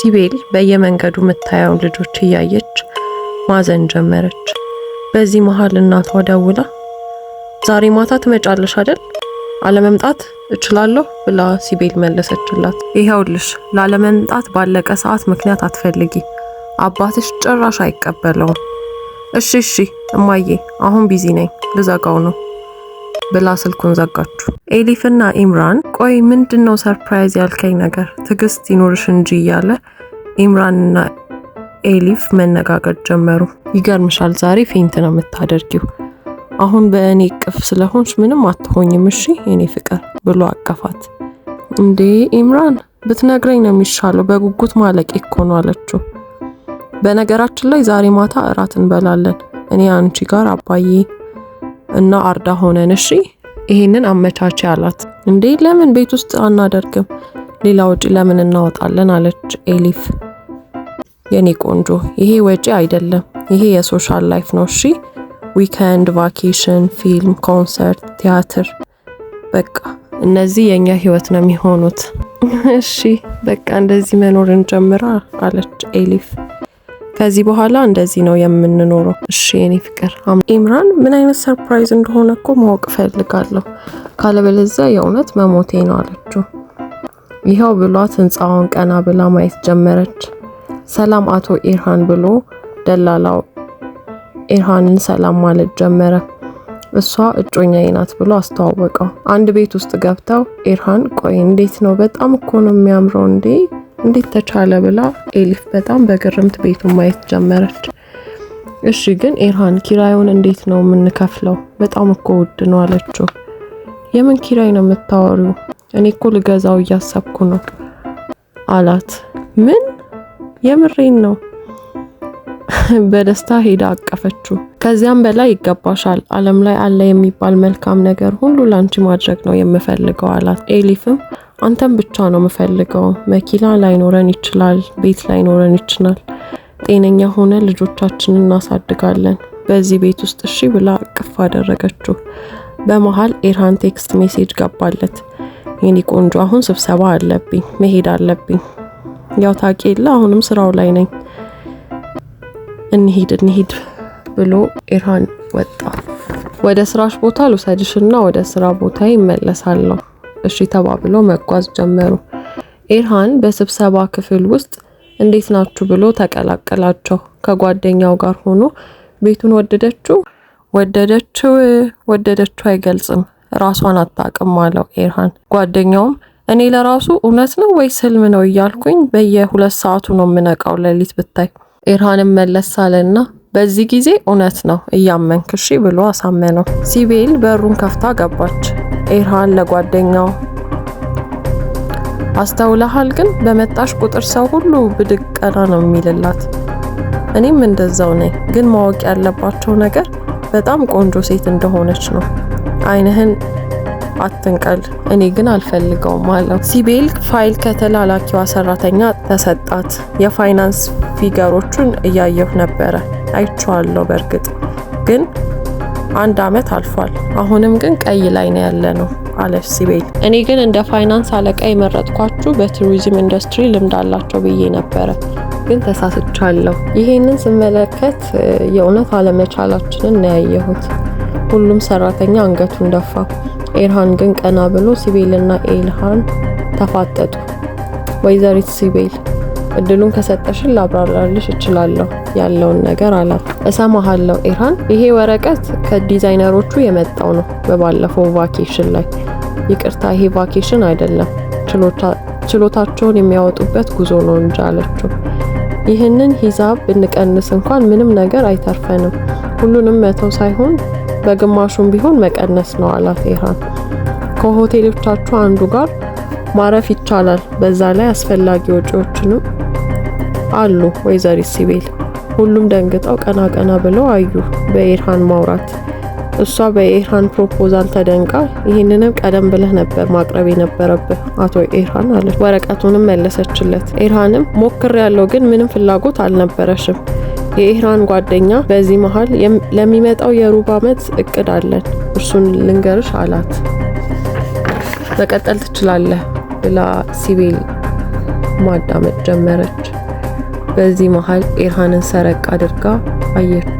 ሲቤል በየመንገዱ የምታየው ልጆች እያየች ማዘን ጀመረች። በዚህ መሃል እናቷ ደውላ ዛሬ ማታ ትመጫለሽ አይደል? አለመምጣት እችላለሁ ብላ ሲቤል መለሰችላት። ይሄውልሽ ላለመምጣት ባለቀ ሰዓት ምክንያት አትፈልጊ፣ አባትሽ ጭራሽ አይቀበለውም። እሺ እማዬ አሁን ቢዚ ነኝ ልዘጋው ነው ብላ ስልኩን ዘጋችሁ። ኤሊፍና ኢምራን ቆይ ምንድነው ሰርፕራይዝ ያልከኝ ነገር ትግስት ይኖርሽ እንጂ እያለ ኢምራንና ኤሊፍ መነጋገር ጀመሩ። ይገርምሻል ዛሬ ፌንት ነው የምታደርጊው፣ አሁን በእኔ ቅፍ ስለሆንሽ ምንም አትሆኝም እሺ የኔ ፍቅር ብሎ አቀፋት። እንዴ ኢምራን ብትነግረኝ ነው የሚሻለው፣ በጉጉት ማለቅ እኮ ነው አለችው። በነገራችን ላይ ዛሬ ማታ እራት እንበላለን እኔ አንቺ ጋር አባዬ እና አርዳ ሆነን እሺ ይሄንን አመቻች አላት። እንዴ ለምን ቤት ውስጥ አናደርግም ሌላ ወጪ ለምን እናወጣለን አለች ኤሊፍ። የኔ ቆንጆ ይሄ ወጪ አይደለም፣ ይሄ የሶሻል ላይፍ ነው እሺ ዊኬንድ፣ ቫኬሽን፣ ፊልም፣ ኮንሰርት፣ ቲያትር በቃ እነዚህ የኛ ህይወት ነው የሚሆኑት። እሺ በቃ እንደዚህ መኖር እንጀምራ አለች ኤሊፍ። ከዚህ በኋላ እንደዚህ ነው የምንኖረው እሺ የኔ ፍቅር። ኢምራን ምን አይነት ሰርፕራይዝ እንደሆነ እኮ ማወቅ ፈልጋለሁ፣ ካለበለዚያ የእውነት መሞቴ ነው አለችው። ይሄው ብሏት ህንጻውን ቀና ብላ ማየት ጀመረች። ሰላም አቶ ኢርሃን ብሎ ደላላው ኢርሃንን ሰላም ማለት ጀመረ። እሷ እጮኛዬ ናት ብሎ አስተዋወቀው። አንድ ቤት ውስጥ ገብተው ኢርሃን ቆይ እንዴት ነው በጣም እኮ ነው የሚያምረው እንዴት ተቻለ ብላ ኤሊፍ በጣም በግርምት ቤቱን ማየት ጀመረች። እሺ ግን ኢርሃን ኪራዩን እንዴት ነው የምንከፍለው? በጣም እኮ ውድ ነው አለችው። የምን ኪራይ ነው የምታወሪው? እኔ እኮ ልገዛው እያሰብኩ ነው አላት። ምን? የምሬን ነው። በደስታ ሄዳ አቀፈችው። ከዚያም በላይ ይገባሻል፣ ዓለም ላይ አለ የሚባል መልካም ነገር ሁሉ ላንቺ ማድረግ ነው የምፈልገው አላት። ኤሊፍም አንተም ብቻ ነው የምፈልገው፣ መኪና ላይኖረን ይችላል፣ ቤት ላይኖረን ይችላል፣ ጤነኛ ሆነ ልጆቻችንን እናሳድጋለን በዚህ ቤት ውስጥ እሺ ብላ አቅፍ አደረገችው። በመሃል ኢርሃን ቴክስት ሜሴጅ ገባለት። የኔ ቆንጆ አሁን ስብሰባ አለብኝ መሄድ አለብኝ፣ ያው ታውቂለ አሁንም ስራው ላይ ነኝ፣ እንሂድ ብሎ ኢርሃን ወጣ። ወደ ስራሽ ቦታ ልውሰድሽና ወደ ስራ ቦታ ይመለሳለሁ እሺ ተባብሎ መጓዝ ጀመሩ። ኢርሃን በስብሰባ ክፍል ውስጥ እንዴት ናችሁ ብሎ ተቀላቀላቸው። ከጓደኛው ጋር ሆኖ ቤቱን ወደደችው አይገልጽም፣ ራሷን አታውቅም አለው ኢርሃን። ጓደኛውም እኔ ለራሱ እውነት ነው ወይስ ህልም ነው እያልኩኝ በየ2 ሰዓቱ ነው የምነቃው ሌሊት ብታይ። ኢርሃንም መለስ አለና በዚህ ጊዜ እውነት ነው እያመንክ እሺ ብሎ አሳመነው። ሲቤል በሩን ከፍታ ገባች። ኢርሃን ለጓደኛው አስተውለሃል ግን በመጣሽ ቁጥር ሰው ሁሉ ብድግ ቀና ነው የሚልላት፣ እኔም እንደዛው ነኝ፣ ግን ማወቅ ያለባቸው ነገር በጣም ቆንጆ ሴት እንደሆነች ነው፣ አይንህን አትንቀል፣ እኔ ግን አልፈልገውም አለው። ሲቤል ፋይል ከተላላኪዋ ሰራተኛ ተሰጣት። የፋይናንስ ፊገሮቹን እያየሁ ነበረ አይቼዋለሁ፣ በርግጥ ግን 1 አመት አልፏል፣ አሁንም ግን ቀይ ላይ ነው ያለነው አለች ሲቤል። እኔ ግን እንደ ፋይናንስ አለቃ የመረጥኳችሁ በቱሪዝም ኢንዱስትሪ ልምድ አላቸው ብዬ ነበረ፣ ግን ተሳስቻለሁ። ይሄንን ስመለከት የእውነት አለመቻላችንን ነው ያየሁት። ሁሉም ሰራተኛ አንገቱን ደፋ። ኢርሃን ግን ቀና ብሎ ሲቤልና ኢልሃን ተፋጠጡ። ወይዘሪት ሲቤል እድሉን ከሰጠሽን ላብራራልሽ እችላለሁ ያለውን ነገር አላት። እሰማሃለሁ ኢርሃን፣ ይሄ ወረቀት ከዲዛይነሮቹ የመጣው ነው በባለፈው ቫኬሽን ላይ። ይቅርታ ይሄ ቫኬሽን አይደለም፣ ችሎታቸውን የሚያወጡበት ጉዞ ነው እንጂ አለችው። ይህንን ሂሳብ ብንቀንስ እንኳን ምንም ነገር አይተርፈንም፣ ሁሉንም መተው ሳይሆን በግማሹም ቢሆን መቀነስ ነው አላት ኢርሃን። ከሆቴሎቻችሁ አንዱ ጋር ማረፍ ይቻላል፣ በዛ ላይ አስፈላጊ ወጪዎችንም አሉ ወይዘሪት ሲቤል። ሁሉም ደንግጠው ቀና ብለው አዩ በኢርሃን ማውራት። እሷ በኢርሃን ፕሮፖዛል ተደንቃ ይህንንም ቀደም ብለህ ነበር ማቅረብ የነበረብህ አቶ ኢርሃን አለች። ወረቀቱንም መለሰችለት። ኢርሃንም ሞክሬያለሁ ግን ምንም ፍላጎት አልነበረሽም። የኢርሃን ጓደኛ በዚህ መሃል ለሚመጣው የ10 ዓመት እቅድ አለን፣ እርሱን ልንገርሽ አላት። መቀጠል ትችላለህ ብላ ሲቤል ማዳመጥ ጀመረች። በዚህ መሃል ኤርሃንን ሰረቅ አድርጋ አየች።